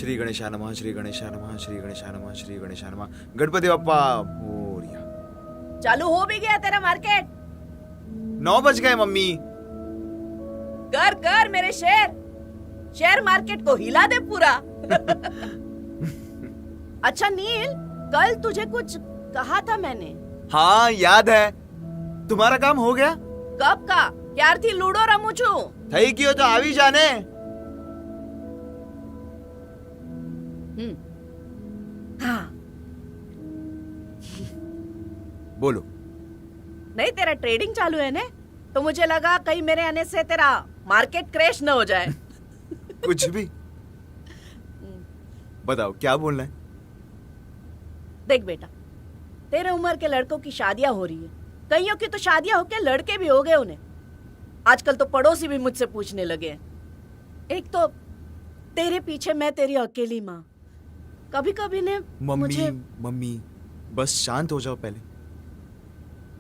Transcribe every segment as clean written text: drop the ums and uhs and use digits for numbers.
श्री गणेशाय नमः, श्री गणेशाय नमः, श्री गणेशाय नमः, श्री गणेशाय नमः। गणपति बप्पा मोरया। चालू हो भी गया तेरा मार्केट? 9 बज गए मम्मी। कर कर मेरे शेयर मार्केट को हिला दे पूरा। अच्छा नील, कल तुझे कुछ कहा था मैंने। हाँ याद है। तुम्हारा काम हो गया? कब का? क्यारથી लूडो रमू છું। થઈ ગયો તો આવી જાને। हाँ। बोलो। नहीं तेरा ट्रेडिंग चालू है ने, तो मुझे लगा कहीं मेरे आने से तेरा मार्केट क्रैश न हो जाए। कुछ भी बताओ, क्या बोलना है? देख बेटा, तेरे उम्र के लड़कों की शादियां हो रही है, कईयों की तो शादियां होके लड़के भी हो गए उन्हें। आजकल तो पड़ोसी भी मुझसे पूछने लगे हैं। एक तो तेरे पीछे मैं तेरी अकेली माँ, कभी कभी ने मुझे। मम्मी बस शांत हो जाओ पहले,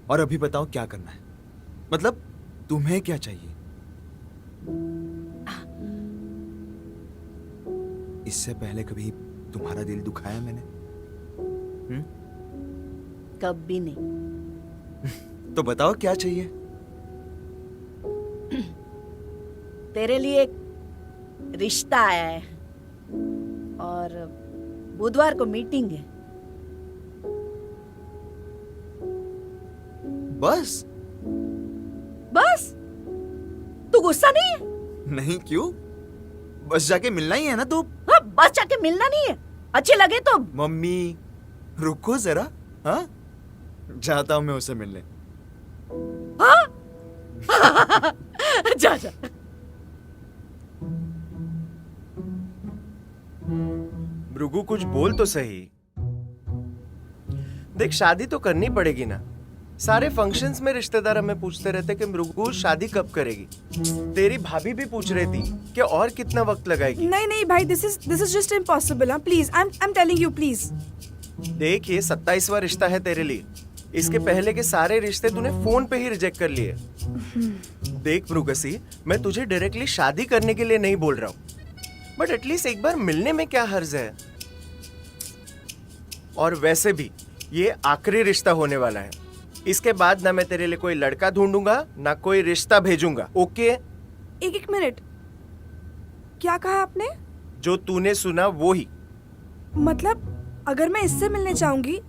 और अभी बताओ क्या करना है। मतलब तुम्हें क्या चाहिए? इससे पहले कभी तुम्हारा दिल दुखाया मैंने? कभी नहीं। तो बताओ क्या चाहिए? तेरे लिए एक रिश्ता आया है और बुधवार को मीटिंग है। बस? बस? तू गुस्सा नहीं है? नहीं, क्यों? बस जाके मिलना ही है ना। तो हाँ, बस जाके मिलना नहीं है? अच्छी लगे तो। मम्मी रुको जरा। हाँ, जाता हूं मैं उसे मिलने। हाँ? जा जा। भृगु कुछ बोल तो सही। देख, शादी तो करनी पड़ेगी ना। सारे फंक्शंस में रिश्तेदार हमें पूछते रहते कि भृगु शादी कब करेगी। तेरी भाभी भी पूछ रही थी कि और कितना वक्त लगाएगी। नहीं नहीं भाई, दिस इज जस्ट इम्पॉसिबल। हाँ please, I am telling you please. देख, ये 27वां रिश्ता है तेरे लिए। इसके पहले के सारे रिश्ते तूने फोन पे ही रिजेक्ट कर लिए। देख भृगसी, मैं तुझे डायरेक्टली शादी करने के लिए नहीं बोल रहा हूँ, बट एटलीस्ट एक बार मिलने में क्या हर्ज है। और वैसे भी ये आखिरी रिश्ता होने वाला है। इसके बाद ना मैं तेरे लिए कोई लड़का ढूंढूंगा ना कोई रिश्ता भेजूंगा। ओके? एक मिनट, क्या कहा आपने? जो तूने सुना वो ही। मतलब अगर मैं इससे मिलने चाहूंगी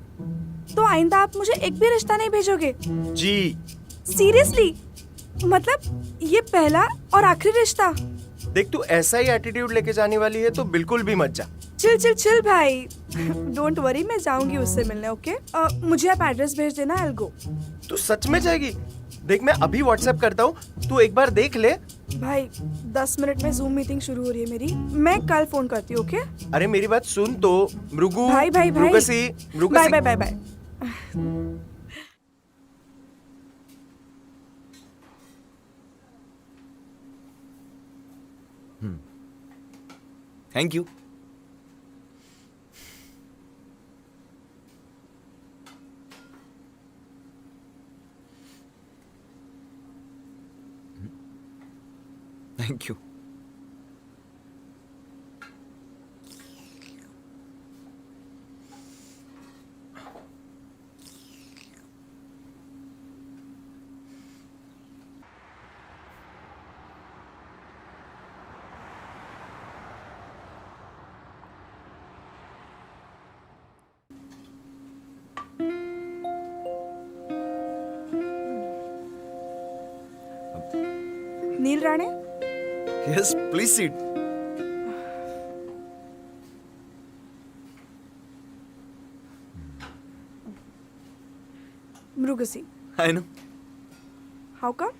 तो आइंदा आप मुझे एक भी रिश्ता नहीं भेजोगे? जी। सीरियसली? मतलब ये पहला और आखिरी रिश्ता? देख, तू ऐसा ही एटीट्यूड लेके जाने वाली है तो बिल्कुल भी मत जा। चिल चिल चिल भाई। डोंट वरी, मैं जाऊंगी उससे मिलने। ओके मुझे आप एड्रेस भेज देना। I will go. तू सच में जाएगी? देख, मैं अभी व्हाट्सएप करता हूँ, तू एक बार देख ले। भाई 10 मिनट में जूम मीटिंग शुरू हो रही है मेरी, मैं कल फोन करती हूँ। ओके? अरे मेरी बात सुन तो। भृगु, भाई भाई भाई, भृगसी, bye bye bye bye. Thank you. Thank you. Neel Rane, yes please seat. मृगसी। I know. How come?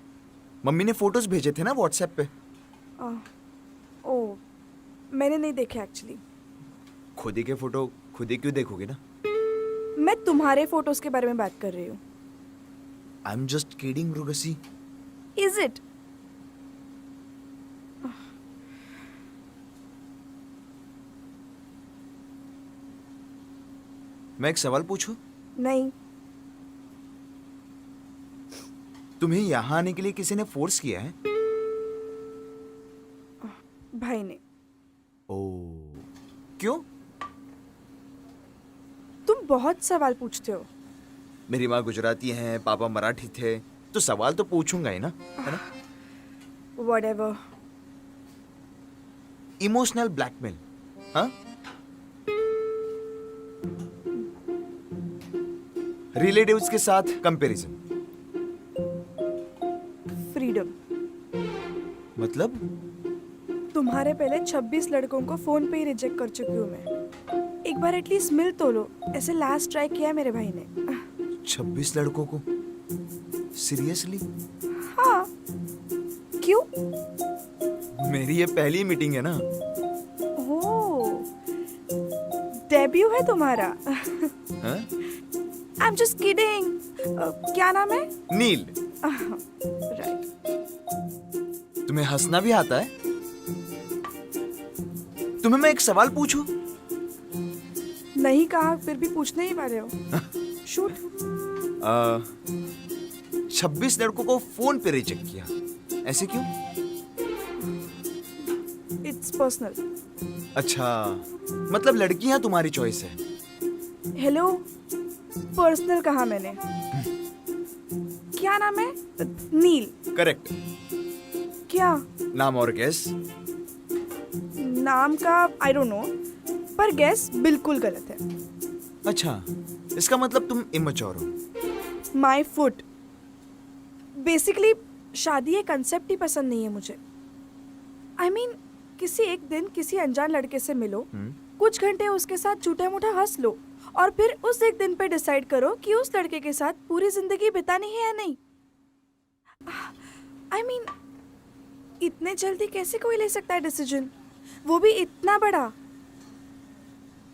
Mummy ने फोटोज भेजे थे ना व्हाट्सएप पे। ओ, मैंने नहीं देखे एक्चुअली। खुद ही के फोटो खुद ही क्यों देखोगे ना? मैं तुम्हारे फोटोज के बारे में बात कर रही हूँ। आई एम जस्ट किडिंग मृगसी। Is it? मैं एक सवाल पूछूं? नहीं। तुम्हें यहाँ आने के लिए किसी ने फोर्स किया है? भाई ने। ओह, क्यों? तुम बहुत सवाल पूछते हो। मेरी माँ गुजराती हैं, पापा मराठी थे, तो सवाल तो पूछूंगा ही ना, है ना? Whatever. इमोशनल ब्लैकमेल, हाँ? रिलेटिव्स के साथ कंपैरिजन, फ्रीडम। मतलब तुम्हारे पहले 26 लड़कों को फोन पे ही रिजेक्ट कर चुकी हूँ मैं। एक बार एटलीस्ट मिल तो लो, ऐसे लास्ट ट्राई किया है मेरे भाई ने। 26 लड़कों को? सीरियसली? हाँ, क्यों? मेरी ये पहली मीटिंग है ना। ओह, डेब्यू है तुम्हारा। हाँ? आई एम जस्ट किडिंग। क्या नाम है? नील। राइट। तुम्हें हंसना भी आता है? तुम्हें मैं एक सवाल पूछूं? नहीं कहा फिर भी पूछने ही वाले हो। शूट। 26 लड़कों को फोन पे रिजेक्ट किया, ऐसे क्यों? It's personal. अच्छा, मतलब लड़कियां तुम्हारी चॉइस है। हेलो, पर्सनल कहा मैंने। क्या नाम है? नील। करेक्ट। क्या नाम और गेस? नाम का आई डोंट नो, पर गेस बिल्कुल गलत है। अच्छा, इसका मतलब तुम इमेच्योर हो। My foot. बेसिकली शादी ये कंसेप्ट ही पसंद नहीं है मुझे। आई मीन किसी एक दिन किसी अनजान लड़के से मिलो, कुछ घंटे उसके साथ झूठा मूठा हंस लो और फिर उस एक दिन पे डिसाइड करो कि उस लड़के के साथ पूरी जिंदगी बितानी है या नहीं। आई मीन इतने जल्दी कैसे कोई ले सकता है डिसीजन, वो भी इतना बड़ा।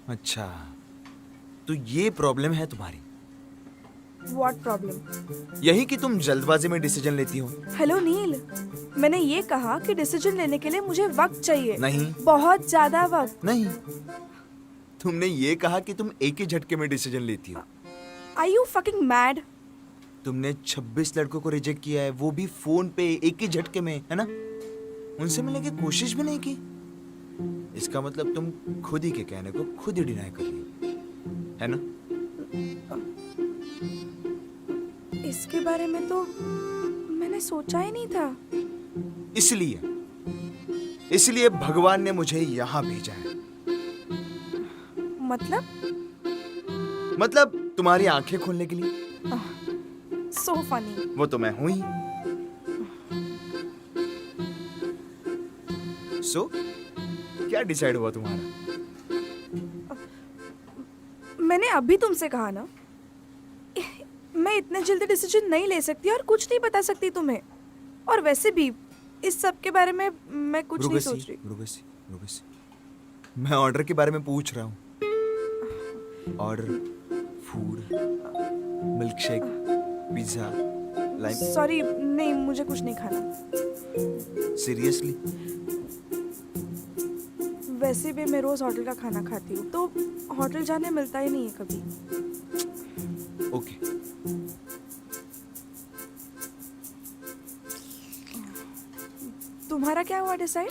अच्छा, तो ये प्रॉब्लम है तुम्हारी? What problem? यही कि तुम जल्दबाजी में डिसीजन लेती हो। हेलो नील, मैंने ये कहा कि डिसीजन लेने के लिए मुझे वक्त चाहिए। नहीं। बहुत ज्यादा वक्त। नहीं, तुमने ये कहा कि तुम एक ही झटके में डिसीजन लेती हो। Are you fucking mad? तुमने 26 लड़कों को रिजेक्ट किया है, वो भी फोन पे एक ही झटके में, है ना? उनसे मिलने की कोशिश भी नहीं की। इसका मतलब तुम खुद ही के कहने को खुद ही डिनाई कर रही है ना? इसके बारे में तो मैंने सोचा ही नहीं था। इसलिए भगवान ने मुझे यहाँ भेजा है। मतलब तुम्हारी आंखें खोलने के लिए। So funny. वो तो मैं हूं ही। सो क्या डिसाइड हुआ तुम्हारा? मैंने अभी तुमसे कहा ना, मैं इतने जल्दी डिसीजन नहीं ले सकती और कुछ नहीं बता सकती तुम्हें। और वैसे भी इस सब के बारे में मैं कुछ नहीं सोच रही। रुबसी, मैं ऑर्डर के बारे में पूछ रहा हूँ। Order, food, milk shake, pizza, lime. Sorry, नहीं मुझे कुछ नहीं खाना। सीरियसली? वैसे भी मैं रोज होटल का खाना खाती हूँ, तो होटल जाने मिलता ही नहीं है कभी। ओके। तुम्हारा क्या हुआ डिसाइड?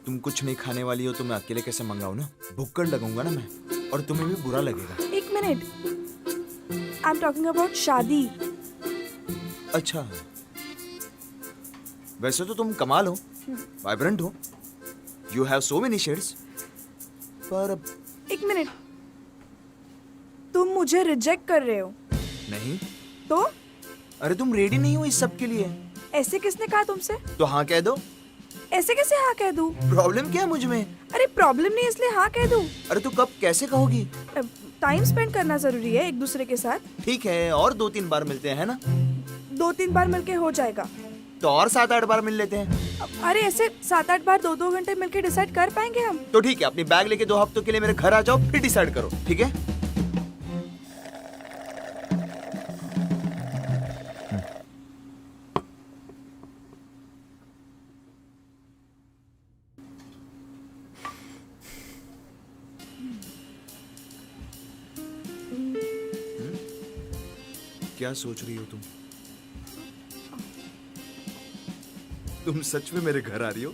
तुम कुछ नहीं खाने वाली हो तो मैं अकेले कैसे मंगाऊं ना? भुक्कड़ लगूंगा ना मैं, और तुम्हें भी बुरा लगेगा। एक minute, I am talking about शादी। अच्छा, वैसे तो तुम कमाल हो, वाइब्रेंट हो, you have so many shades, पर एक मिनट, तुम मुझे रिजेक्ट कर रहे हो? नहीं। तो अरे तुम रेडी नहीं हो इस सब के लिए। ऐसे किसने कहा तुमसे? तो हाँ कह दो। ऐसे कैसे हाँ कह दूं? प्रॉब्लम क्या है मुझ में? अरे प्रॉब्लम नहीं इसलिए हाँ कह दूं। अरे तो कब कैसे कहोगी? टाइम स्पेंड करना जरूरी है एक दूसरे के साथ। ठीक है, और 2-3 बार मिलते हैं, है ना? 2-3 बार मिलके हो जाएगा। तो और 7-8 बार मिल लेते हैं। अरे ऐसे 7-8 बार 2-2 घंटे मिलके डिसाइड कर पाएंगे हम? तो ठीक है, अपनी बैग लेके 2 हफ्तों के लिए मेरे घर आ जाओ, फिर डिसाइड करो, ठीक है? क्या सोच रही हो तुम? तुम सच में मेरे घर आ रही हो?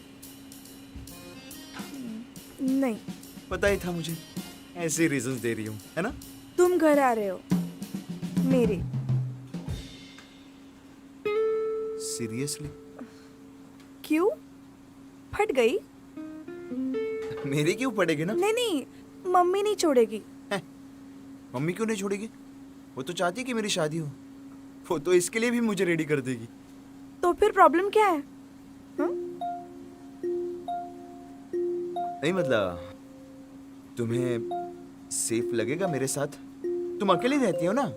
नहीं, पता ही था मुझे, ऐसे रीजंस दे रही हूँ, है ना? तुम घर आ रहे हो मेरे। सीरियसली? क्यों? फट गई? मेरी क्यों पड़ेगी ना? नहीं नहीं, मम्मी नहीं छोड़ेगी। मम्मी क्यों नहीं छोड़ेगी? वो तो चाहती है कि मेरी शादी हो। वो तो इसके लिए भी मुझे रेडी कर देगी। तो फिर प्रॉब्लम क्या है? नहीं मतलब, तुम्हें सेफ लगेगा मेरे साथ? तुम अकेली रहती हो ना?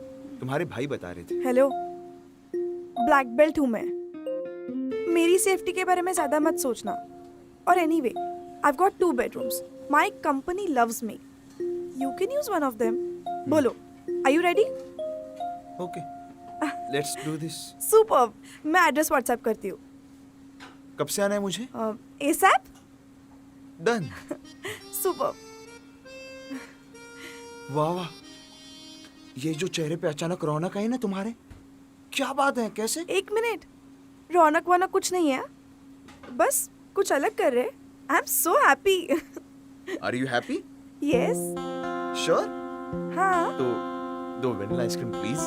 तुम्हारे भाई बता रहे थे। हेलो, ब्लैक बेल्ट हूँ मैं। मेरी सेफ्टी के बारे में ज्यादा मत सोचना। और anyway, I've got 2 bedrooms. My company loves me. You can use one of them. बोलो, are you ready? Okay, let's do this. Superb. मैं एड्रेस व्हाट्सएप करती हूँ। कब से आना है मुझे? ASAP? डन। Superb. वाह वाह, ये जो चेहरे पे अचानक रौनक आई ना तुम्हारे, क्या बात है? कैसे? 1 मिनट, रौनक वानक कुछ नहीं है, बस कुछ अलग कर रहे। I am so happy. Are you happy? Yes. Sure? हाँ। तो दो वेनिला आइसक्रीम प्लीज।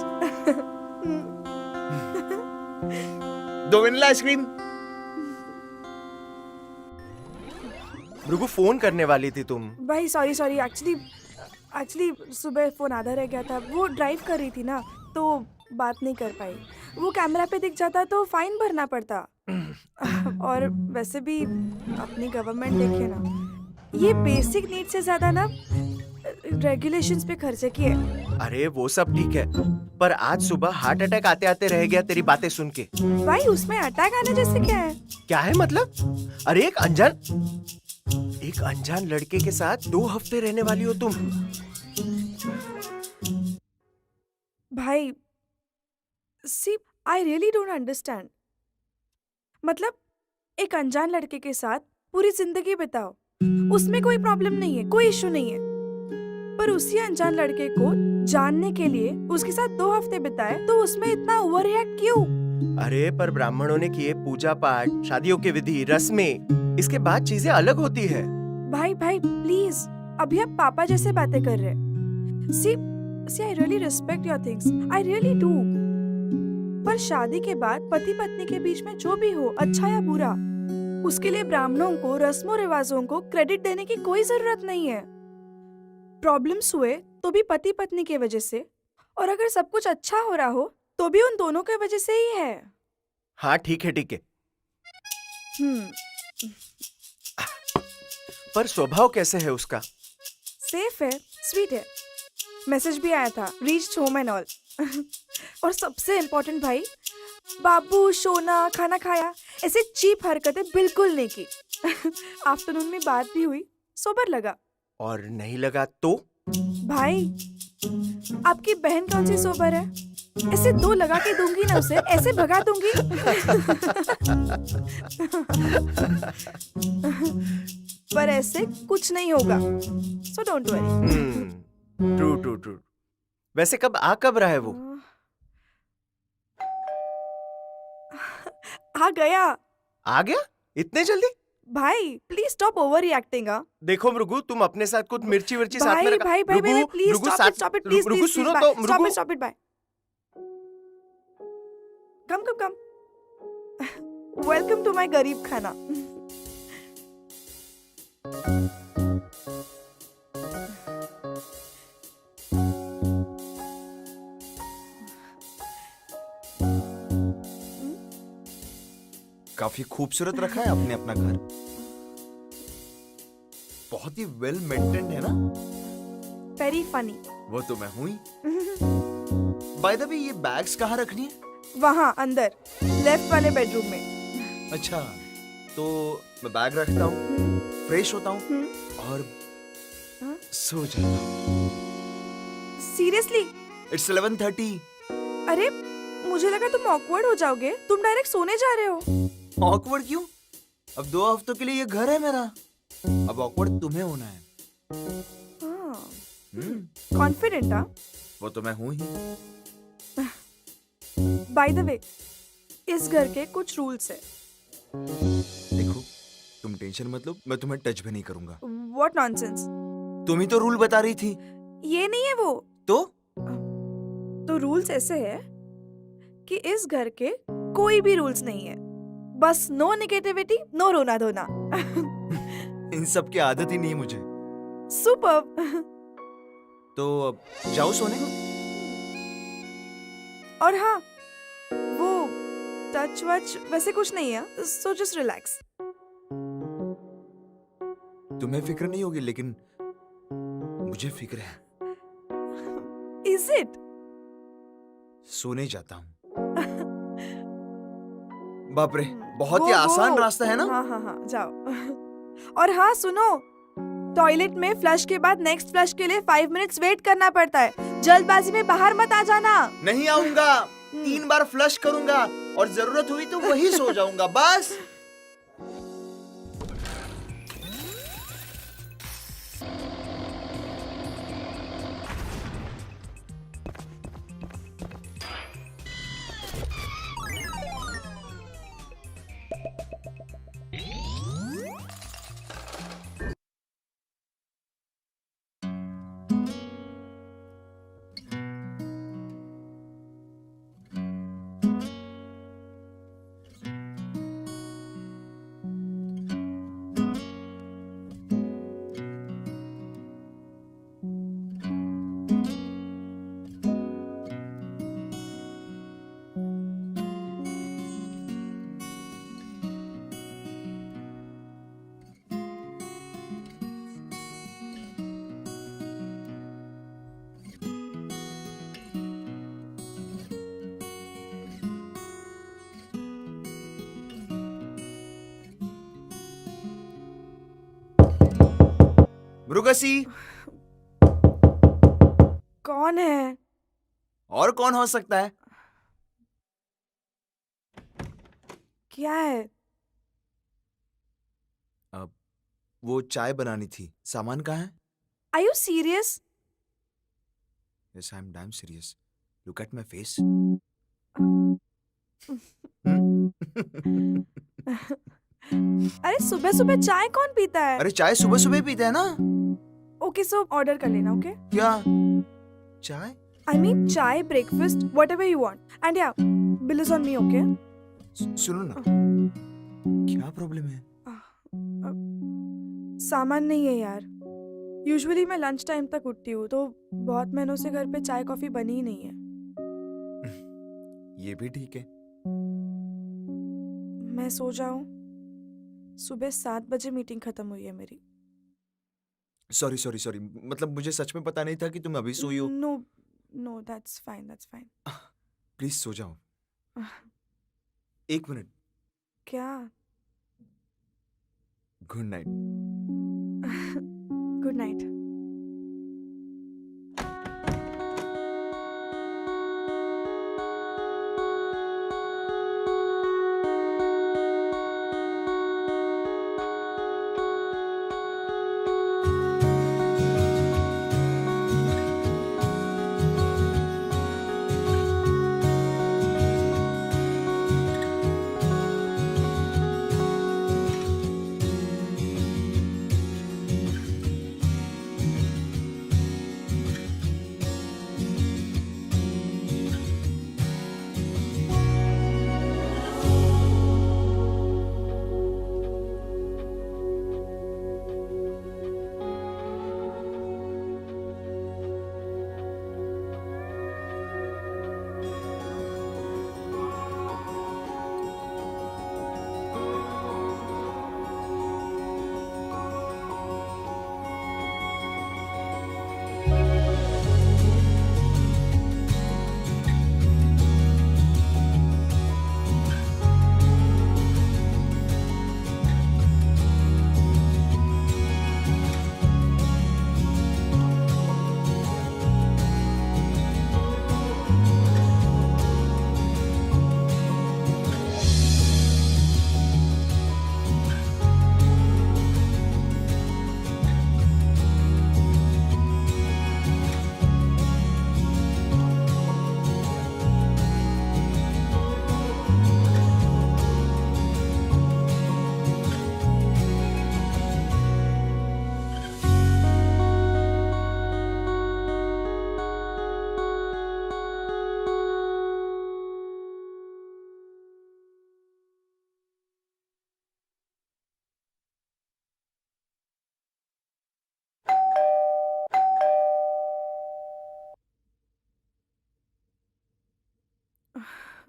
दो वेनिला आइसक्रीम। भृगु, फोन करने वाली थी तुम। भाई सॉरी, एक्चुअली सुबह फोन आधा रह गया था। वो ड्राइव कर रही थी ना, तो बात नहीं कर पाई। वो कैमरा पे दिख जाता तो फाइन भरना पड़ता। और वैसे भी अपनी गवर्नमेंट देखे ना, ये बेसिक नीड से ज्यादा ना रेगुलेशंस पे खर्चे किए। अरे वो सब ठीक है, पर आज सुबह हार्ट अटैक आते आते रह गया तेरी बातें सुन के। भाई उसमें अटैक आने जैसे क्या है? क्या है मतलब? अरे एक अनजान लड़के के साथ 2 हफ्ते रहने वाली हो तुम। भाई सी, आई रियली डोंट अंडरस्टैंड। मतलब एक अनजान लड़के के साथ पूरी जिंदगी बिताओ, उसमें कोई प्रॉब्लम नहीं है, कोई इशू नहीं है। पर उसी अनजान लड़के को जानने के लिए उसके साथ 2 हफ्ते बिताए, तो उसमें इतना ओवर रिएक्ट क्यों? अरे पर ब्राह्मणों ने किए पूजा पाठ, शादियों के विधि रस्में, इसके बाद चीजें अलग होती है। भाई प्लीज, अभी आप पापा जैसे बातें कर रहे हैं। See I really respect your things, I really do. पर शादी के बाद पति पत्नी के बीच में जो भी हो, अच्छा या बुरा, उसके लिए ब्राह्मणों को, रस्मों रिवाजों को क्रेडिट देने की कोई जरूरत नहीं है। प्रॉब्लम्स हुए तो भी पति पत्नी की वजह से, और अगर सब कुछ अच्छा हो रहा हो तो भी उन दोनों की वजह से ही है। हाँ ठीक है। पर स्वभाव कैसे है उसका? सेफ है, स्वीट है। मैसेज भी आया था, रीच्ड होम एंड ऑल। और सबसे इम्पोर्टेंट भाई, बाबू सोना, खाना खाया, ऐसे चीप हरकतें बिल्कुल नहीं की। आफ्टरनून में बात भी हुई, सोबर लगा। और नहीं लगा तो? भाई आपकी बहन कौन सी सोबर है? ऐसे 2 लगा के दूंगी ना उसे, ऐसे भगा दूंगी। पर ऐसे कुछ नहीं होगा, सो डोंट वरी। ट्रू। वैसे कब रहा है वो? आ गया इतने जल्दी? भाई प्लीज स्टॉप ओवर रिएक्टिंग। देखो मृगु, तुम अपने साथ कुछ मिर्ची विर्ची साथ में रखा। भाई प्लीज स्टॉप इट प्लीज मृगु सुनो तो, मृगु stop it. Bye, come. Welcome to my गरीब खाना। काफी खूबसूरत रखा है आपने अपना घर। बहुत ही वेल मेंटेन्ड है ना? Very funny. वो तो मैं हूं ही। बाय द वे, ये बैग्स कहाँ रखनी है? वहाँ अंदर लेफ्ट वाले बेडरूम में। अच्छा, तो मैं बैग रखता हूँ, फ्रेश होता हूँ और सो जाता हूँ। सीरियसली? इट्स 11:30। अरे मुझे लगा तुम ऑकवर्ड हो जाओगे, तुम डायरेक्ट सोने जा रहे हो। ऑकवर्ड क्यों? अब 2 हफ्तों के लिए ये घर है मेरा। अब ऑकवर्ड तुम्हें होना है। कॉन्फिडेंट? हाँ, वो तो मैं हूँ ही। बाय द वे, इस घर के कुछ रूल्स है। देखो, तुम टेंशन मत लो, मैं तुम्हें टच भी नहीं करूंगा। What nonsense? तुम ही तो रूल बता रही थी। ये नहीं है वो। तो रूल्स ऐसे है कि इस घर के कोई भी रूल्स नहीं है, बस नो नेगेटिविटी, नो रोना धोना। इन सब की आदत ही नहीं है मुझे। सुपर। तो अब जाओ सोने को। और हाँ, वो टच वच वैसे कुछ नहीं है, सो जस्ट रिलैक्स। तुम्हें फिक्र नहीं होगी, लेकिन मुझे फिक्र है। Is it? सोने जाता हूँ। बाप रे, बहुत ही आसान रास्ता है ना। हाँ हाँ हाँ, जाओ। और हाँ सुनो, टॉयलेट में फ्लश के बाद नेक्स्ट फ्लश के लिए 5 मिनट्स वेट करना पड़ता है। जल्दबाजी में बाहर मत आ जाना। नहीं आऊंगा। 3 बार फ्लश करूंगा और जरूरत हुई तो वही सो जाऊंगा बस। मृगसी। कौन है? और कौन हो सकता है? क्या है? अब वो चाय बनानी थी। सामान कहाँ है? Are you serious? Yes, I'm damn serious. Look at my face. अरे सुबह सुबह चाय कौन पीता है? अरे चाय सुबह सुबह पीते हैं ना। ओके, सो ऑर्डर कर लेना। ओके? क्या चाय? I mean चाय, breakfast, whatever you want. And yeah, bill is on me, okay? सुनो ना, क्या प्रॉब्लम है? सामान नहीं है यार। यूजुअली मैं लंच टाइम तक उठती हूँ, तो बहुत महीनों से घर पे चाय कॉफी बनी ही नहीं है। ये भी ठीक है। मैं सो जाऊं? सुबह 7 बजे मीटिंग खत्म हुई है मेरी। सॉरी सॉरी सॉरी, मतलब मुझे सच में पता नहीं था कि तुम अभी सोई हो। No no, that's fine, that's fine. Please सो जाओ। 1 मिनट। क्या? Good night. Good night.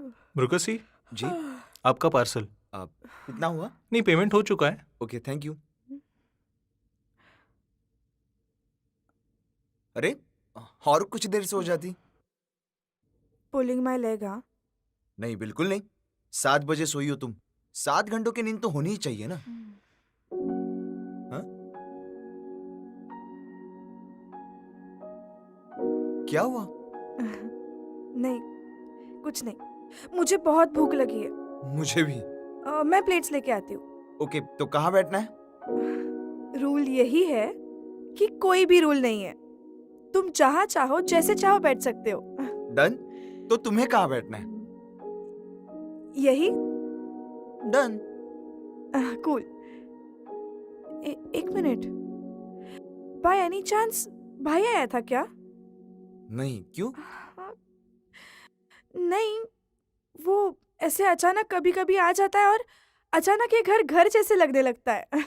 मुरुगसी जी आपका पार्सल। आप कितना हुआ? नहीं, पेमेंट हो चुका है। Okay thank you. अरे और कुछ देर से हो जाती। पुलिंग माई लेग, हाँ? नहीं बिल्कुल नहीं। 7 बजे सोई हो तुम। 7 घंटों की नींद तो होनी ही चाहिए ना। हाँ? क्या हुआ? नहीं, कुछ नहीं। मुझे बहुत भूख लगी है। मुझे भी। मैं प्लेट्स लेके आती हूँ। ओके तो कहाँ बैठना है? रूल यही है कि कोई भी रूल नहीं है। तुम जहाँ चाहो जैसे चाहो बैठ सकते हो। डन। तो तुम्हें कहाँ बैठना है? यही। डन। कूल। एक मिनट, बाय एनी चांस भाई आया था क्या? नहीं क्यों? नहीं, वो ऐसे अचानक कभी कभी आ जाता है और अचानक ये घर घर जैसे लगने लगता है।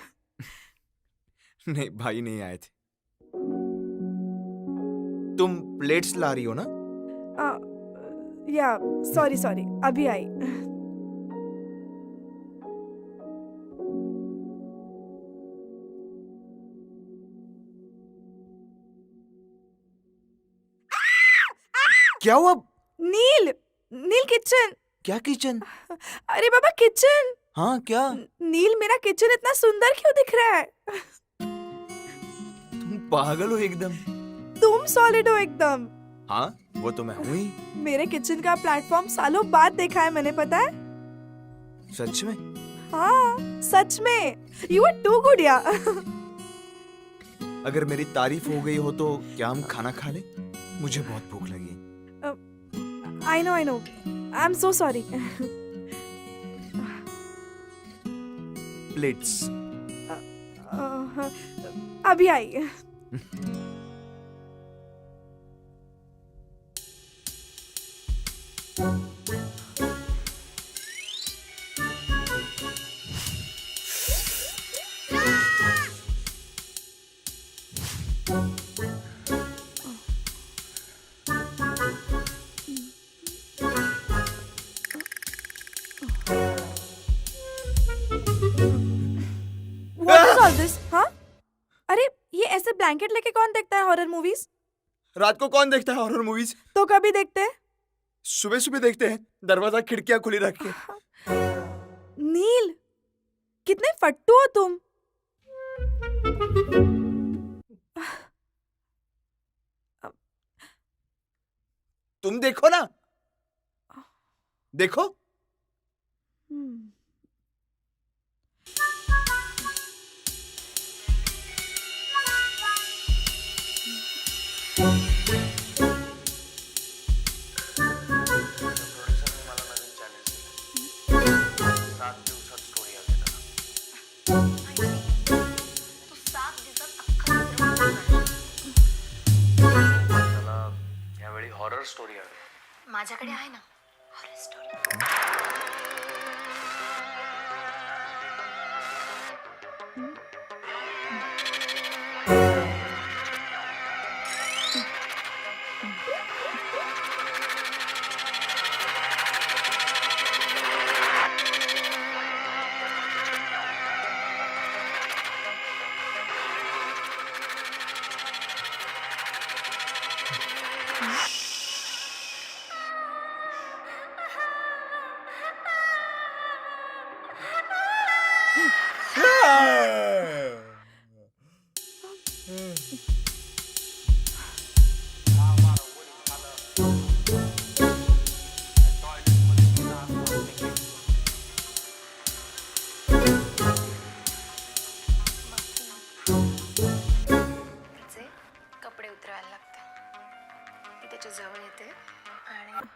नहीं भाई नहीं आए थे। तुम प्लेट्स ला रही हो ना? या सॉरी सॉरी, अभी आई। क्या हुआ? नील, नील किचन। क्या किचन? अरे बाबा किचन। हाँ क्या? नील मेरा किचन इतना सुंदर क्यों दिख रहा है? तुम पागल हो एकदम। तुम सॉलिड हो एकदम। हाँ वो तो मैं हूं ही। मेरे किचन का प्लेटफॉर्म सालों बाद देखा है मैंने, पता है? सच में? हाँ सच में। यू आर टू गुड या। अगर मेरी तारीफ हो गई हो तो क्या हम खाना खा ले? मुझे बहुत भूख लगी। I know I am so sorry. Plates. अभी आई। What is all this? हाँ? अरे ये ऐसे ब्लैंकेट लेके कौन देखता है हॉरर मूवीज? रात को कौन देखता है हॉरर मूवीज? तो कभी देखते हैं? सुबह सुबह देखते हैं, दरवाजा खिड़कियां खुली रख के। नील, कितने फट्टू हो तुम। तुम देखो ना, देखो। यावेळी हॉरर स्टोरी आहे. माझ्याकडे आहे ना हॉरर स्टोरी. तिचे कपडे उतरवायला लागते. ती त्याच्या जवळ येते आणि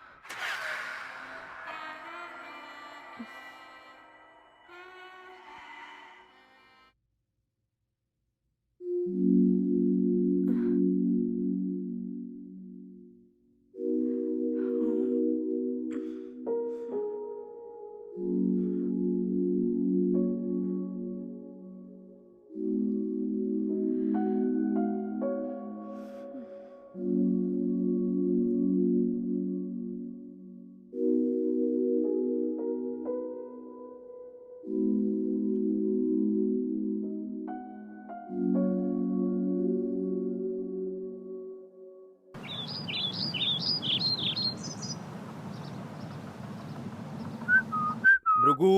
भृगु,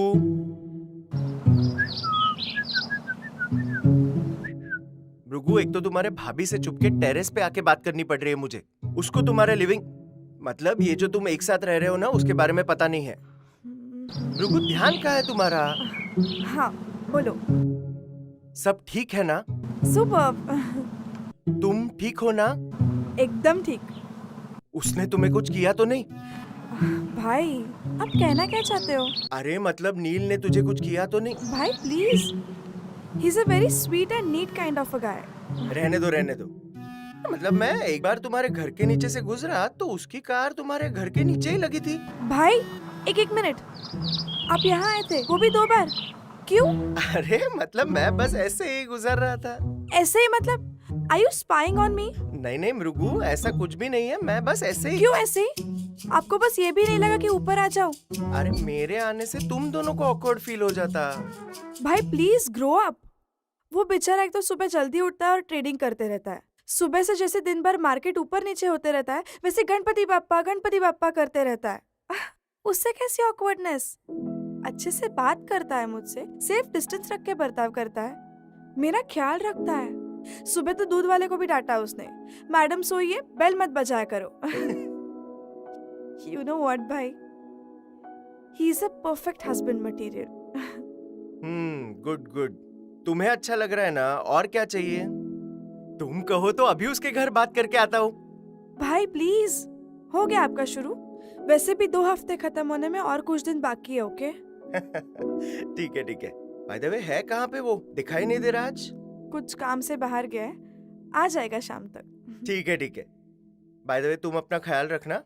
भृगु, एक तो तुम्हारे भाभी से चुपके टेरेस पे आके बात करनी पड़ रही है मुझे। उसको तुम्हारे लिविंग मतलब ये जो तुम एक साथ रह रहे हो ना, उसके बारे में पता नहीं है। भृगु, ध्यान कहाँ है तुम्हारा? हाँ बोलो। सब ठीक है ना? सुपर। तुम ठीक हो ना? एकदम ठीक। उसने तुम्हें कुछ किया तो नहीं? भाई आप कहना क्या चाहते हो? अरे मतलब नील ने तुझे कुछ किया तो नहीं? भाई please, he is a very sweet and neat kind of a guy. रहने दो, रहने दो। मतलब मैं एक बार तुम्हारे घर के नीचे से गुजरा तो उसकी कार तुम्हारे घर के नीचे ही लगी थी। भाई एक मिनट, आप यहाँ आए थे, वो भी 2 बार? क्यों? अरे मतलब मैं बस ऐसे ही गुजर रहा था। ऐसे ही मतलब? Are you spying on me? नहीं नहीं मृगु, ऐसा कुछ भी नहीं है, मैं बस ऐसे ही। क्यों ऐसे ही? आपको बस ये भी नहीं लगा कि ऊपर आ जाओ? अरे मेरे आने से तुम दोनों को ऑकवर्ड फील हो जाता। भाई प्लीज ग्रो अप। वो बेचारा एक तो सुबह जल्दी उठता है और ट्रेडिंग करते रहता है। सुबह से जैसे दिन भर मार्केट ऊपर नीचे होते रहता है, वैसे गणपति बाप्पा करते रहता है। उससे कैसी ऑकवर्डनेस? अच्छे से बात करता है मुझसे, सेफ डिस्टेंस रख के बर्ताव करता है, मेरा ख्याल रखता है। सुबह तो दूध वाले को भी डांटा उसने, मैडम सोइए, बेल मत बजाया करो। You know what भाई, he is a perfect husband material. Good good. तुम्हें अच्छा लग रहा है ना? और क्या चाहिए? तुम कहो तो अभी उसके घर बात करके आता हूँ। भाई प्लीज, हो गया आपका शुरू? वैसे भी 2 हफ्ते खत्म होने में और कुछ दिन बाकी है। ओके ठीक है ठीक है। बाय द वे है कहाँ पे वो? दिखाई नहीं दे रहा आज। कुछ काम से बाहर गया है, आ जाएगा शाम तक। ठीक है ठीक है। बाय द वे तुम अपना ख्याल रखना।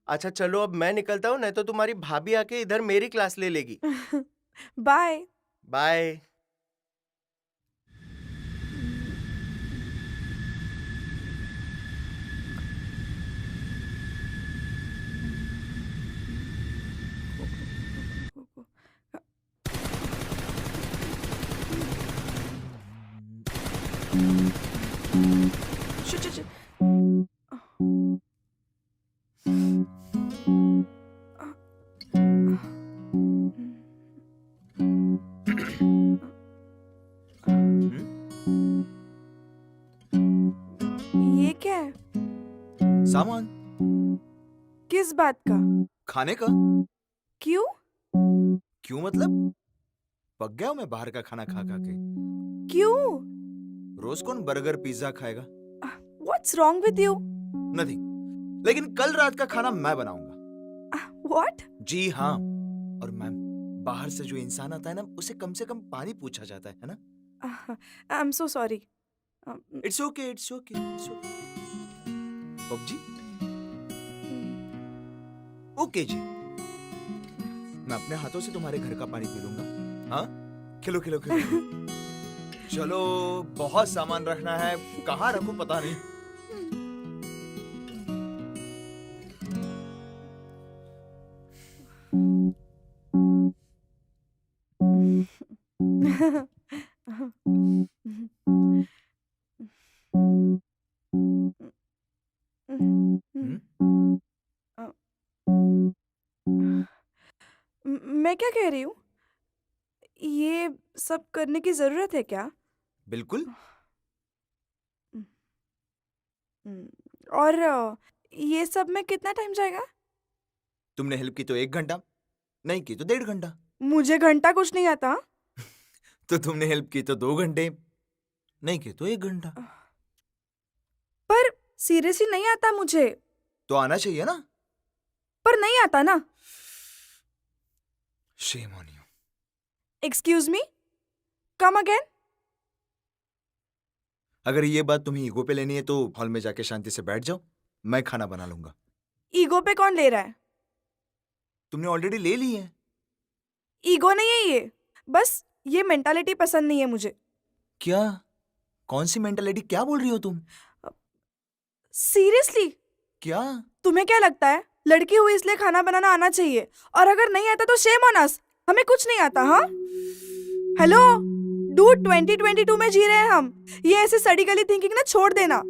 अच्छा चलो अब मैं निकलता हूँ, नहीं तो तुम्हारी भाभी आके इधर मेरी क्लास ले लेगी। बाय। बाय। ये क्या है? सामान। किस बात का? खाने का। क्यों? क्यों मतलब? पक गया हूं मैं बाहर का खाना खा खा के। क्यों? रोज कौन बर्गर पिज्जा खाएगा? What's wrong with you? Nothing. लेकिन कल रात का खाना मैं बनाऊंगा। What? जी हाँ। और मैम, बाहर से जो इंसान आता है ना, उसे कम से कम पानी पूछा जाता है ना? I'm so sorry. It's okay, it's okay, it's okay. PUBG? Okay ji, मैं अपने हाथों से तुम्हारे घर का पानी पी लूंगा। हाँ, खिलो खिलो खिलो। चलो, बहुत सामान रखना है, कहाँ रखूं पता नहीं। मैं क्या कह रही हूँ? ये सब करने की जरूरत है क्या? बिल्कुल। और ये सब में कितना टाइम जाएगा? तुमने हेल्प की तो 1 घंटा, नहीं की तो 1.5 घंटा। मुझे घंटा कुछ नहीं आता। तो तुमने हेल्प की तो 2 घंटे, नहीं की तो 1 घंटा। पर सीरियसली नहीं आता मुझे। तो आना चाहिए ना। पर नहीं आता ना। Shame on you. Excuse me, come again. अगर ये बात तुम्हें ईगो पे लेनी है तो हॉल में जाके शांति से बैठ जाओ, मैं खाना बना लूंगा। ईगो पे कौन ले रहा है? तुमने ऑलरेडी ले ली है। ईगो नहीं है ये, बस ये मेंटालिटी पसंद नहीं है मुझे। क्या? कौन सी मेंटालिटी? क्या बोल रही हो तुम? सीरियसली? क्या? तुम्हें क्या लगता है लड़की हुई इसलिए खाना बनाना आना चाहिए, और अगर नहीं आता तो शेम ऑन अस? हमें कुछ नहीं आता। हाँ हेलो डूड, 2022 में जी रहे हैं हम। ये ऐसे सड़ी गली थिंकिंग ना छोड़ देना।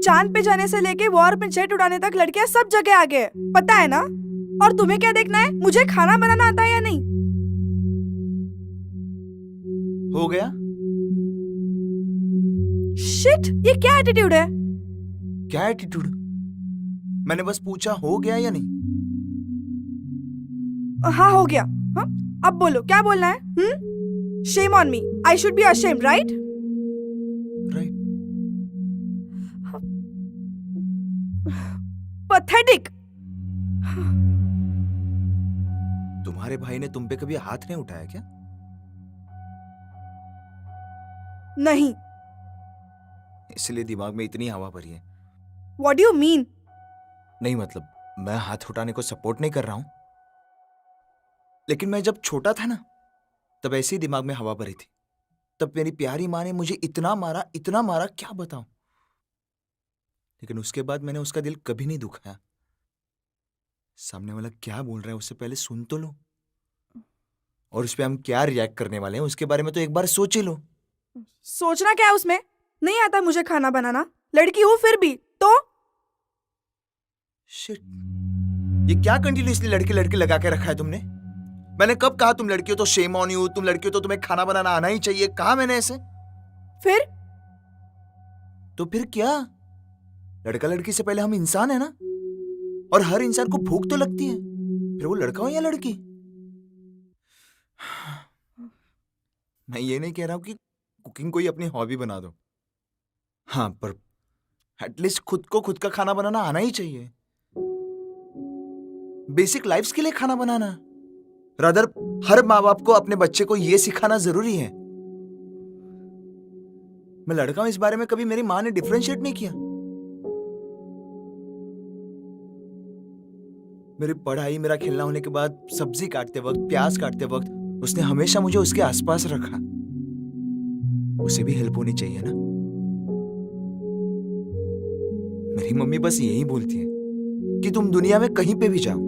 चांद पे जाने से लेके वॉर में जेट उड़ाने तक लड़कियां सब जगह आगे है, पता है ना? और तुम्हें क्या देखना है मुझे खाना बनाना आता है या नहीं? हो गया? शिट, ये क्या एटीट्यूड है? क्या एटीट्यूड? मैंने बस पूछा हो गया या नहीं। हाँ हो गया। हाँ अब बोलो क्या बोलना है? Shame on me, I should be ashamed, right? Right. Pathetic. तुम्हारे भाई ने तुम पे कभी हाथ नहीं उठाया क्या? नहीं। इसलिए दिमाग में इतनी हवा भरी है। What do you mean? नहीं मतलब मैं हाथ उठाने को सपोर्ट नहीं कर रहा हूं, लेकिन मैं जब छोटा था ना तब ऐसे ही दिमाग में हवा भरी थी। तब मेरी प्यारी माँ ने मुझे इतना मारा क्या बताऊं। लेकिन उसके बाद मैंने उसका दिल कभी नहीं दुखाया। सामने वाला क्या बोल रहा है उससे पहले सुन तो लो, और उस पे हम क्या रिएक्ट करने वाले हैं उसके बारे में तो एक बार सोच ही लो। सोचना क्या है उसमें? नहीं आता मुझे खाना बनाना, लड़की हूं फिर भी तो। शिट, ये क्या कंटिन्यूअसली लड़के लड़के लगा के रखा है तुमने? मैंने कब कहा तुम लड़की हो तो शेम ऑन यू, तुम लड़की हो तो तुम्हें खाना बनाना आना ही चाहिए? कहा मैंने ऐसे? फिर तो फिर क्या? लड़का लड़की से पहले हम इंसान है ना, और हर इंसान को भूख तो लगती है, फिर वो लड़का हो या लड़की। मैं ये नहीं कह रहा हूं कि कुकिंग को ही अपनी हॉबी बना दो, हाँ, पर एटलीस्ट खुद को खुद का खाना बनाना आना ही चाहिए। बेसिक लाइफ के लिए खाना बनाना। रादर हर माँ बाप को अपने बच्चे को यह सिखाना जरूरी है। मैं लड़का हूं इस बारे में कभी मेरी माँ ने डिफरेंशिएट नहीं किया। मेरी पढ़ाई, मेरा खेलना होने के बाद सब्जी काटते वक्त, प्याज काटते वक्त उसने हमेशा मुझे उसके आसपास रखा। उसे भी हेल्प होनी चाहिए ना। मेरी मम्मी बस यही बोलती है कि तुम दुनिया में कहीं पे भी जाओ,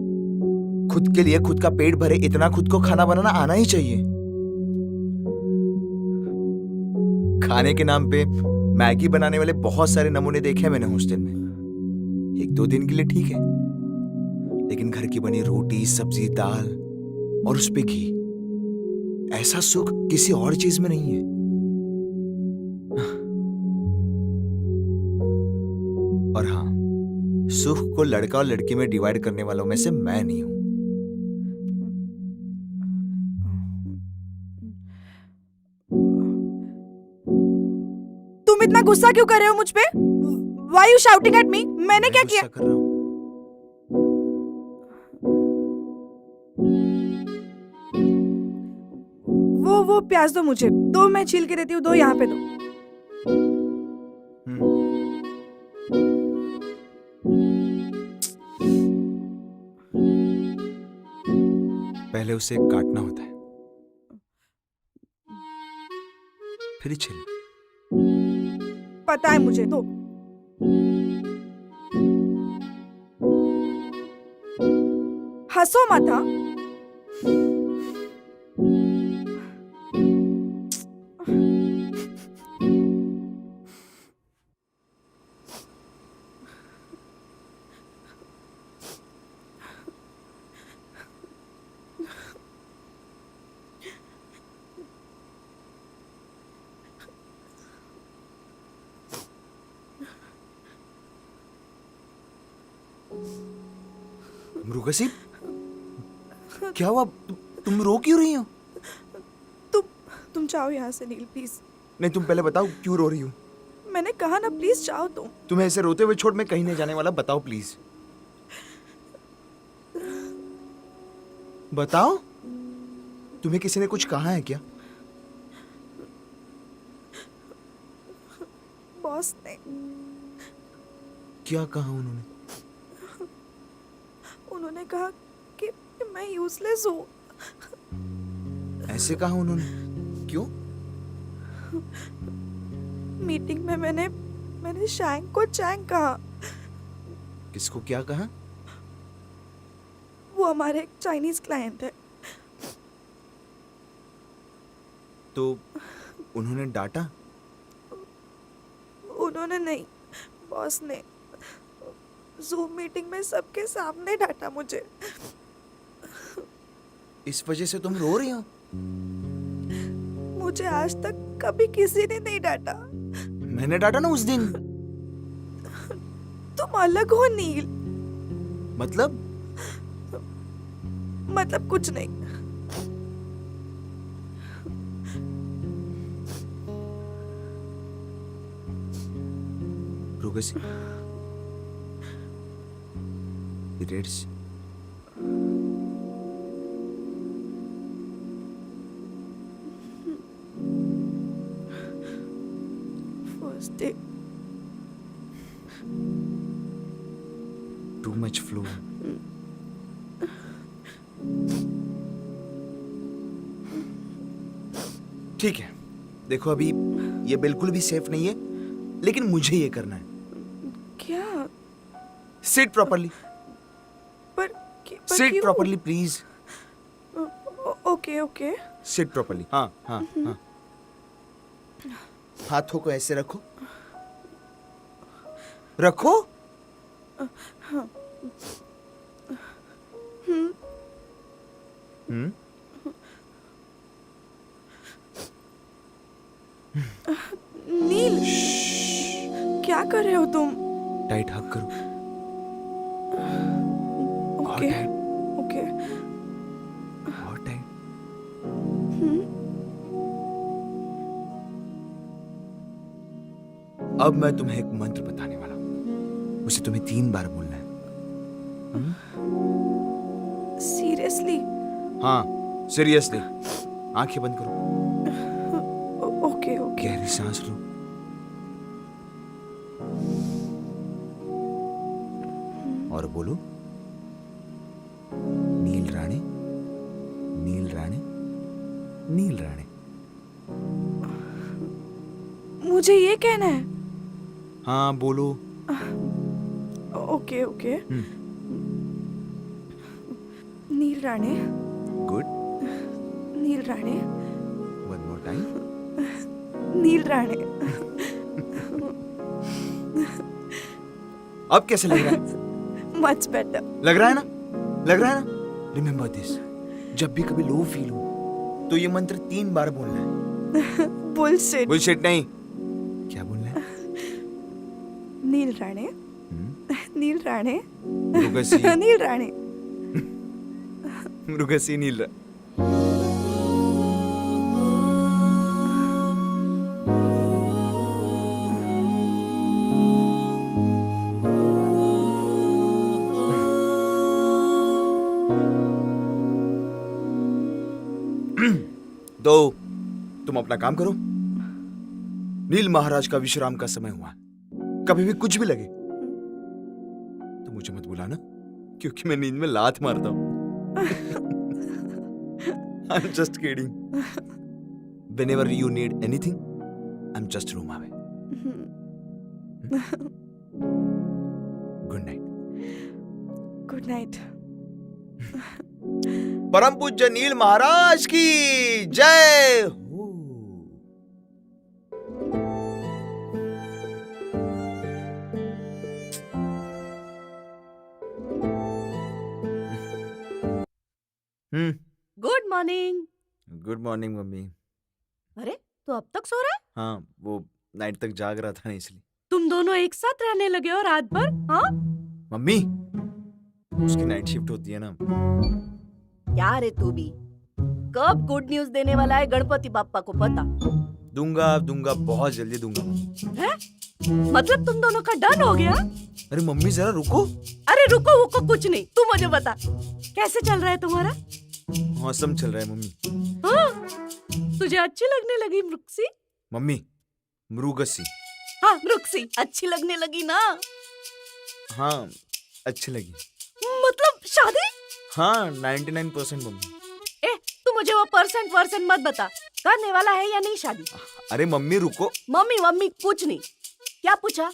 खुद के लिए खुद का पेट भरे इतना खुद को खाना बनाना आना ही चाहिए। खाने के नाम पे मैगी बनाने वाले बहुत सारे नमूने देखे हैं मैंने हॉस्टल में। एक दो दिन के लिए ठीक है, लेकिन घर की बनी रोटी, सब्जी, दाल और उस पे घी, ऐसा सुख किसी और चीज में नहीं है। और हाँ, सुख को लड़का और लड़की में डिवाइड करने वालों में से मैं नहीं हूं। तुम इतना गुस्सा क्यों कर रहे हो मुझ पे? Why you shouting at me? मैंने क्या किया? गुस्सा कर रहा हूं। वो प्याज दो मुझे, दो मैं छील के देती हूँ, दो यहाँ पे दो। पहले उसे काटना होता है, फिर छिल। पता है मुझे, दो। हंसो मत हाँ। मृगसी, क्या हुआ? तुम रो क्यों रही हो? तुम जाओ यहाँ से नील, प्लीज। नहीं, तुम पहले बताओ क्यों रो रही हो? मैंने कहा ना प्लीज जाओ तुम। तुम्हें ऐसे रोते हुए छोड़ मैं कहीं नहीं जाने वाला। बताओ प्लीज, बताओ। तुम्हें किसी ने कुछ कहा है क्या? बॉस ने। क्या कहा उन्होंने? उन्होंने कहा कि मैं यूजलेस हूँ। ऐसे कहा उन्होंने? क्यों? मीटिंग में मैंने शैंग को चैंग कहा। किसको क्या कहा? वो हमारे एक चाइनीज क्लाइंट है। तो उन्होंने डांटा? उन्होंने नहीं, बॉस ने जूम मीटिंग में सबके सामने डांटा मुझे। इस वजह से तुम रो रही हो? मुझे आज तक कभी किसी ने नहीं डांटा। मैंने डांटा ना उस दिन। तुम अलग हो नील। मतलब कुछ नहीं। प्रोग्रेसी, periods. First day too much flow. ठीक है, देखो अभी ये बिल्कुल भी सेफ नहीं है, लेकिन मुझे ये करना है। क्या? सिट प्रॉपरली, पर सिट क्यों? Properly please. Okay okay. Seat properly. हाँ हाँ हाँ। हाथों को ऐसे रखो, रखो। हम्म। नील, क्या कर रहे हो तुम? टाइट हग करो। और ओके टाइट, ओके। और टाइट। अब मैं तुम्हें एक मंत्र बताने वाला हूं, उसे तुम्हें 3 बार बोलना है। सीरियसली? हाँ, सीरियसली। आंखें बंद करो, ओके ओके। गहरी सांस लो। और बोलो, नील राणे, नील राणे, नील राणे। मुझे ये कहना है? हाँ बोलो। Okay okay. Neel Rane, good. Neel Rane, one more time. Neel Rane. अब कैसे लग रहा है? Much better. लग रहा है ना? लग रहा है ना? रिमेम्बर दिस, जब भी कभी लो फील हो तो ये मंत्र 3 बार बोलना है। बुलशिट। बुलशिट नहीं। क्या बोलना है? नील राणे, नील राणे, मृगसी, नील राणे। मृगसी नील। तो तुम अपना काम करो। नील महाराज का विश्राम का समय हुआ। कभी भी कुछ भी लगे तो मुझे मत बुलाना, क्योंकि मैं नींद में लात मारता हूं। I'm just kidding. Whenever you need anything, I'm just room away. Good night. Good night. परम पूज्य नील महाराज की जय हो। Good morning. Good morning mummy. अरे तू अब तक सो रहा है? हाँ, वो नाइट तक जाग रहा था ना, इसलिए। तुम दोनों एक साथ रहने लगे हो रात भर? हाँ? मम्मी, उसकी नाइट शिफ्ट होती है ना। क्या रे तू भी, कब गुड न्यूज देने वाला है गणपति बाप्पा को पता? दूंगा दूंगा, बहुत जल्दी दूंगा मम्मी। है? मतलब तुम दोनों का डन हो गया? अरे मम्मी जरा रुको। अरे रुको वुको कुछ नहीं, तू मुझे बता कैसे चल रहा है तुम्हारा? मौसम चल रहा है मम्मी। हाँ? तुझे अच्छी लगने लगी मृगसी? मम्मी, मृगसी। हाँ मृगसी अच्छी लगने लगी ना? हाँ, अच्छी लगी। मतलब शादी? हाँ, 99% मम्मी। ए तू मुझे वो परसेंट मत बता, करने वाला है या नहीं शादी? अरे मम्मी रुको। मम्मी मम्मी कुछ नहीं। क्या पूछा?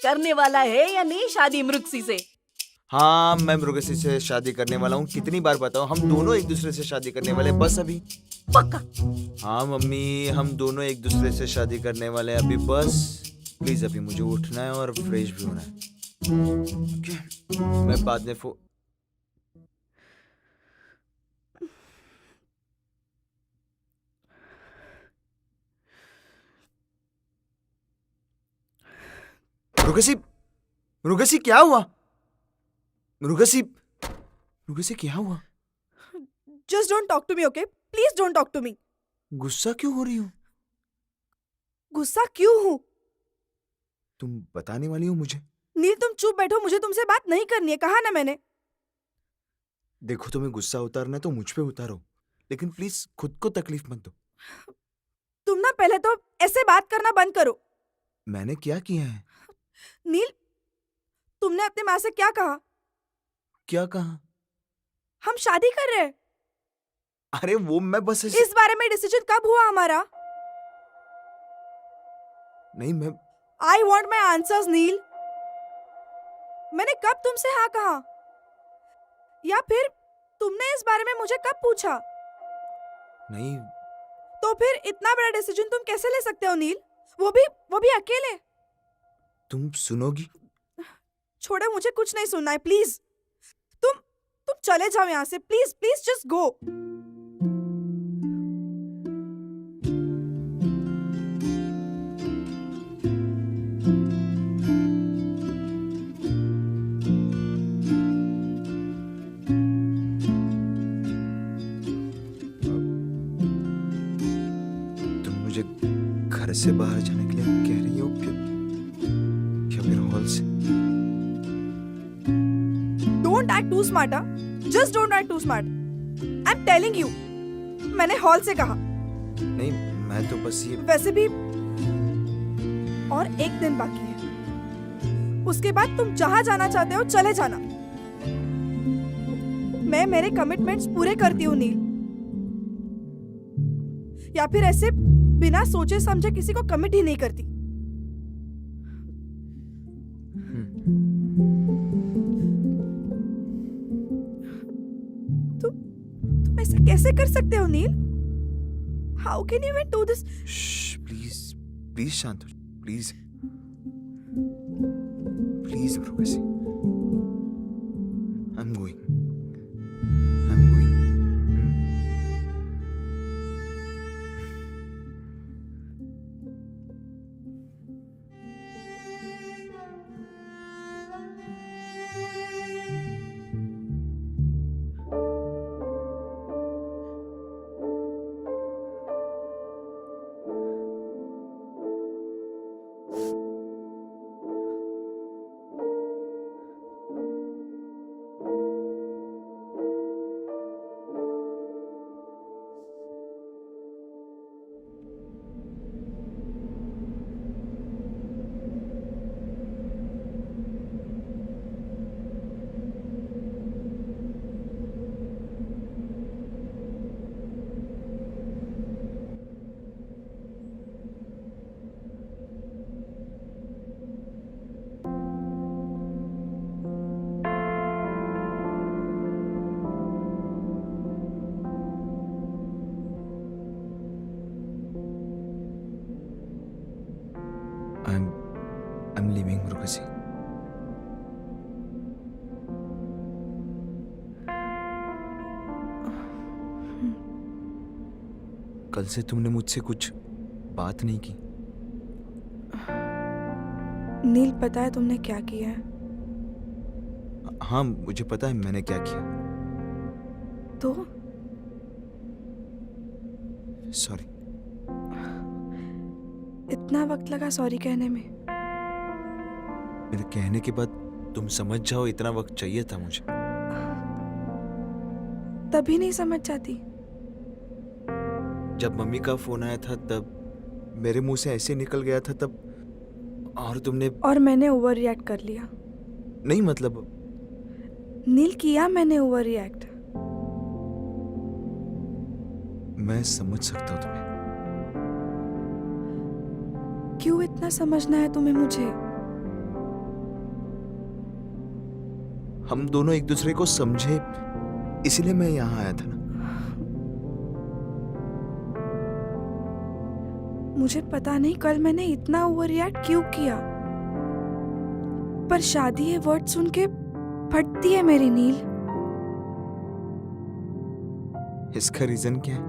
करने वाला है या नहीं शादी मृगसी से? हाँ, मैं मृगसी से शादी करने वाला हूँ। कितनी बार बताऊँ, हम दोनों एक दूसरे से शादी करने वाले हैं, बस अभी। पक्का? हाँ मम्मी, हम दोनों एक दूसरे से शादी करने वाले हैं अभी, बस। प्लीज अभी मुझे उठना है और फ्रेश भी होना है। मैं बाद में मृगसी, मृगसी क्या हुआ? मृगसी, मृगसी क्या हुआ? Just don't talk to me, okay? Please don't talk to me. गुस्सा क्यों हो रही हो? गुस्सा क्यों हूँ? तुम बताने वाली हो मुझे? नील तुम चुप बैठो, मुझे तुमसे बात नहीं करनी है, कहा ना मैंने। देखो तुम्हें गुस्सा उतारना है तो मुझ पे उतारो, लेकिन प्लीज खुद को तकलीफ मत दो। तुम ना पहले तो ऐसे बात करना बंद करो। मैंने क्या किया है? नील, तुमने अपने माँ से क्या कहा? क्या कहा? हम शादी कर रहे हैं। अरे वो मैं बस इस बारे में डिसीजन कब हुआ हमारा? नहीं, मैं आई वॉन्ट माई आंसर्स नील। मैंने कब तुमसे हाँ कहा? या फिर तुमने इस बारे में मुझे कब पूछा? नहीं। तो फिर इतना बड़ा डिसीजन तुम कैसे ले सकते हो नील? वो भी अकेले? तुम सुनोगी? छोड़ो, मुझे कुछ नहीं सुनना है, प्लीज। तुम चले जाओ यहाँ से, प्लीज प्लीज जस्ट गो। तुम मुझे घर से बाहर जाने के लिए कह रही हो या फिर हॉल से? Don't act too smart, just don't act too smart. I am telling you, मैंने हॉल से कहा। नहीं, मैं तो बस ये। वैसे भी और एक दिन बाकी है, उसके बाद तुम जहां जाना चाहते हो चले जाना। मैं मेरे कमिटमेंट्स पूरे करती हूँ नील, या फिर ऐसे बिना सोचे समझे किसी को कमिट ही नहीं करती। तुम ऐसा कैसे कर सकते हो Neel? How can you even do this? Please please शांत हो, प्लीज प्लीज मृगसी। I am going. I'm leaving, मृगसी। कल से तुमने मुझसे कुछ बात नहीं की। नील, पता है तुमने क्या किया है? हाँ, मुझे पता है मैंने क्या किया। तो सॉरी। इतना वक्त लगा सॉरी कहने में? मेरे कहने के बाद तुम समझ जाओ, इतना वक्त चाहिए था मुझे। तभी नहीं समझ जाती? जब मम्मी का फोन आया था तब मेरे मुंह से ऐसे निकल गया था तब, और तुमने। और मैंने ओवर रिएक्ट कर लिया। नहीं मतलब। नील, किया मैंने ओवर रिएक्ट। मैं समझ सकता हूँ तुम्हें। क्यों इतना समझना है तुम्हें मुझे? हम दोनों एक दूसरे को समझे, इसलिए मैं यहाँ आया था ना। मुझे पता नहीं कल मैंने इतना ओवर रिएक्ट क्यों किया, पर शादी ये वर्ड सुन के फटती है मेरी नील। इसका रीजन क्या है?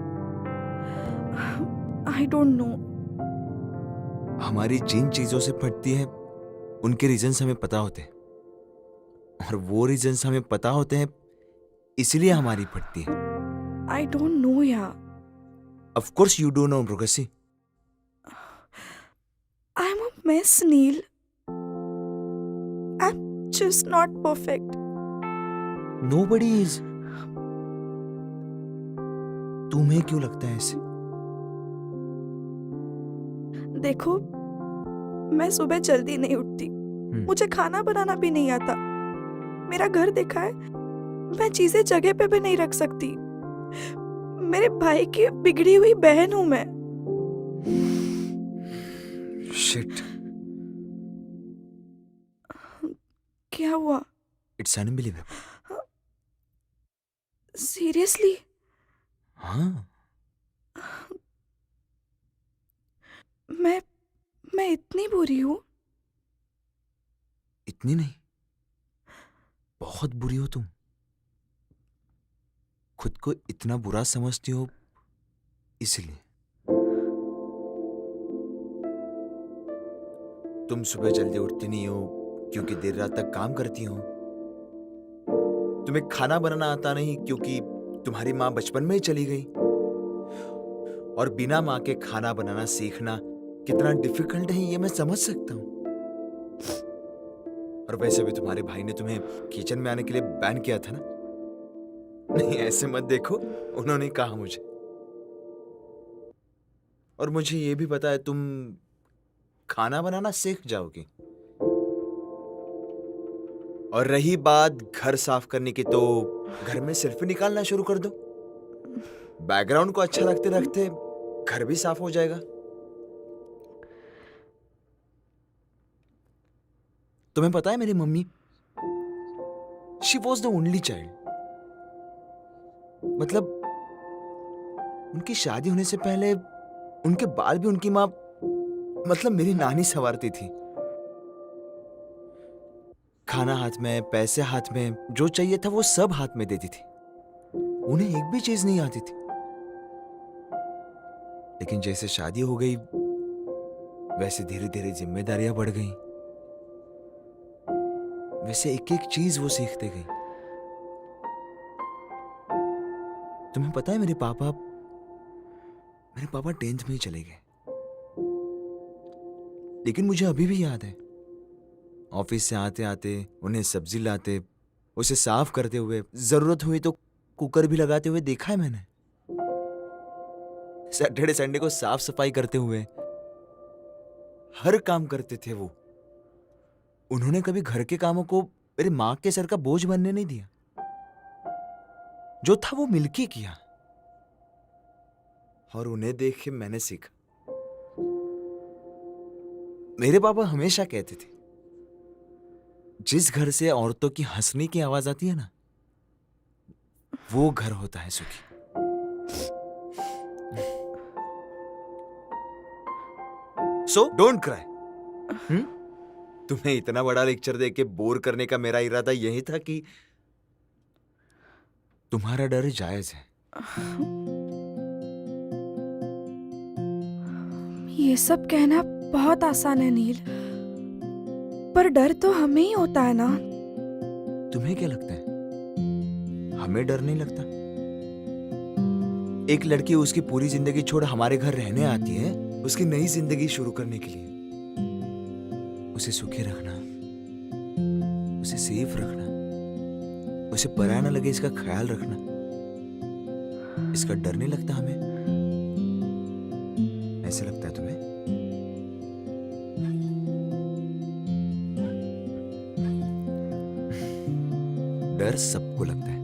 I don't know. हमारी जिन चीजों से फटती है उनके रीजंस हमें पता होते हैं, और वो रीजंस हमें पता होते हैं, इसलिए हमारी फटती है. I don't know, yeah. Of course you do know, Mrugasi. I'm a mess, Neil. I'm just not perfect. Nobody is. तुम्हें क्यों लगता है ऐसे? देखो, मैं सुबह जल्दी नहीं उठती. मुझे खाना बनाना भी नहीं आता. मेरा घर देखा है, मैं चीजें जगह पे भी नहीं रख सकती. मेरे भाई की बिगड़ी हुई बहन हूं मैं. Shit. क्या हुआ? It's unbelievable. सीरियसली? हाँ. मैं इतनी बुरी हूँ? इतनी नहीं, बहुत बुरी हो तुम. खुद को इतना बुरा समझती हो इसलिए. तुम सुबह जल्दी उठती नहीं हो क्योंकि देर रात तक काम करती हो. तुम्हें खाना बनाना आता नहीं क्योंकि तुम्हारी माँ बचपन में ही चली गई. और बिना माँ के खाना बनाना सीखना कितना डिफिकल्ट है ये मैं समझ सकता हूँ. और वैसे भी तुम्हारे भाई ने तुम्हें किचन में आने के लिए बैन किया था ना. नहीं, ऐसे मत देखो, उन्होंने कहा मुझे. और मुझे ये भी पता है तुम खाना बनाना सीख जाओगी. और रही बात घर साफ करने की, तो घर में सेल्फी निकालना शुरू कर दो. बैकग्राउंड को अच्छा रखते रखते घर भी साफ हो जाएगा. तुम्हें पता है मेरी mummy, she was the only child. मतलब उनकी शादी होने से पहले उनके बाल भी उनकी माँ, मतलब मेरी नानी संवारती थी. खाना हाथ में, पैसे हाथ में, जो चाहिए था वो सब हाथ में देती थी. उन्हें एक भी चीज नहीं आती थी. लेकिन जैसे शादी हो गई वैसे धीरे धीरे जिम्मेदारियां बढ़ गई. वैसे एक एक चीज वो सीखते गई. तुम्हें पता है मेरे पापा 10th में ही चले गए. लेकिन मुझे अभी भी याद है, ऑफिस से आते आते उन्हें सब्जी लाते, उसे साफ करते हुए, जरूरत हुई तो कुकर भी लगाते हुए देखा है मैंने. सैटरडे संडे को साफ सफाई करते हुए, हर काम करते थे वो. उन्होंने कभी घर के कामों को मेरी मां के सर का बोझ बनने नहीं दिया. जो था वो मिलके किया. और उन्हें देख के मैंने सीखा. मेरे पापा हमेशा कहते थे, जिस घर से औरतों की हंसने की आवाज आती है ना, वो घर होता है सुखी. So don't cry. तुम्हें इतना बड़ा लेक्चर दे के बोर करने का मेरा इरादा यही था कि तुम्हारा डर जायज है. ये सब कहना बहुत आसान है नील, पर डर तो हमें ही होता है ना. तुम्हें क्या लगता है हमें डर नहीं लगता? एक लड़की उसकी पूरी जिंदगी छोड़ हमारे घर रहने आती है उसकी नई जिंदगी शुरू करने के लिए. उसे सुखी रखना, उसे सेफ रखना, उसे पराया ना लगे इसका ख्याल रखना, इसका डर नहीं लगता हमें? ऐसे लगता है तुम्हें? डर सबको लगता है,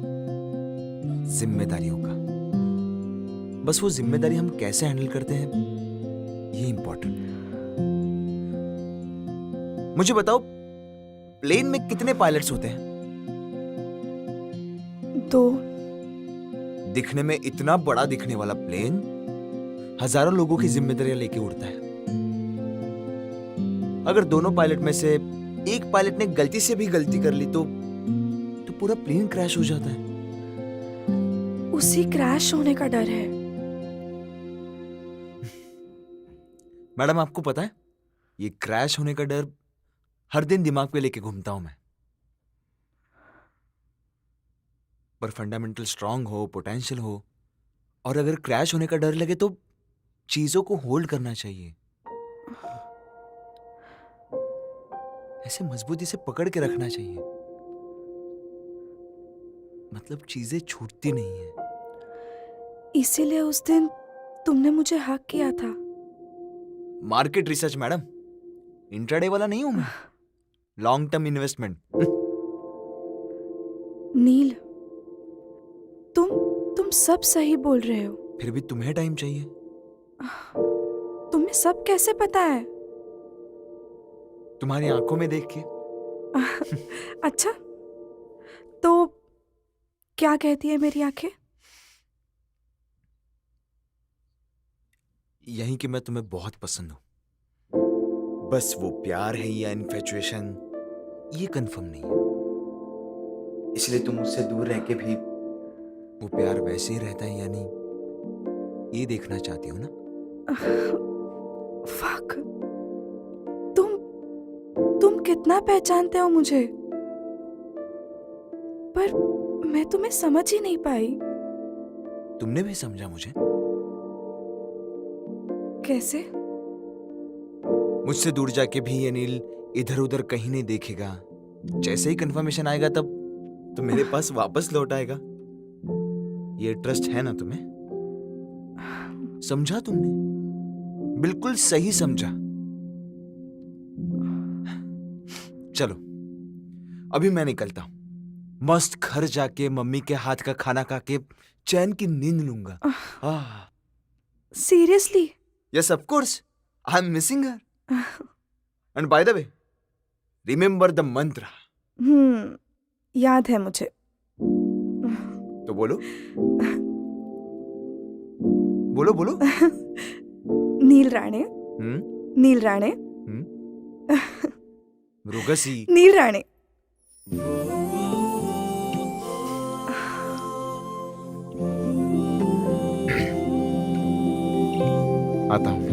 जिम्मेदारियों का. बस वो जिम्मेदारी हम कैसे हैंडल करते हैं ये इंपॉर्टेंट है. मुझे बताओ, प्लेन में कितने पायलट्स होते हैं? 2. दिखने में इतना बड़ा दिखने वाला प्लेन हजारों लोगों की जिम्मेदारियां लेके उड़ता है. अगर दोनों पायलट में से एक पायलट ने गलती से भी गलती कर ली तो पूरा प्लेन क्रैश हो जाता है. उसी क्रैश होने का डर है. मैडम, आपको पता है ये क्रैश होने का डर हर दिन दिमाग पे लेके घूमता हूं मैं। पर फंडामेंटल स्ट्रांग हो, पोटेंशियल हो, और अगर क्रैश होने का डर लगे तो चीजों को होल्ड करना चाहिए। ऐसे मजबूती से पकड़ के रखना चाहिए। मतलब चीजें छूटती नहीं है। इसीलिए उस दिन तुमने मुझे हक किया था। मार्केट रिसर्च मैडम, इंट्राडे वाला नहीं हूं मैं। Long term investment. नील, तुम सब सही बोल रहे हो। फिर भी तुम्हें टाइम चाहिए। तुम्हें सब कैसे पता है? तुम्हारी आंखों में देख के। अच्छा, तो क्या कहती है मेरी आंखें? यही कि मैं तुम्हें बहुत पसंद हूं। बस वो प्यार है या इन्फेचुएशन, ये कंफर्म नहीं है। इसलिए तुम मुझसे दूर रह के भी वो प्यार वैसे ही रहता है या नहीं, ये देखना चाहती हो ना? फक, तुम कितना पहचानते हो मुझे, पर मैं तुम्हें समझ ही नहीं पाई। तुमने भी समझा मुझे? कैसे? मुझसे दूर जाके भी ये नील इधर उधर कहीं नहीं देखेगा। जैसे ही कंफर्मेशन आएगा तब तो मेरे पास वापस लौट आएगा। ये ट्रस्ट है ना तुम्हें? समझा तुमने? बिल्कुल सही समझा। चलो अभी मैं निकलता हूं। मस्त घर जाके मम्मी के हाथ का खाना खा के चैन की नींद लूंगा। Seriously? Yes, of course. I'm missing her. And by the way, remember the mantra. याद है मुझे। तो बोलो। बोलो बोलो। नील राणे, नील राणे, मृगसी। नील राणे। आता हूं।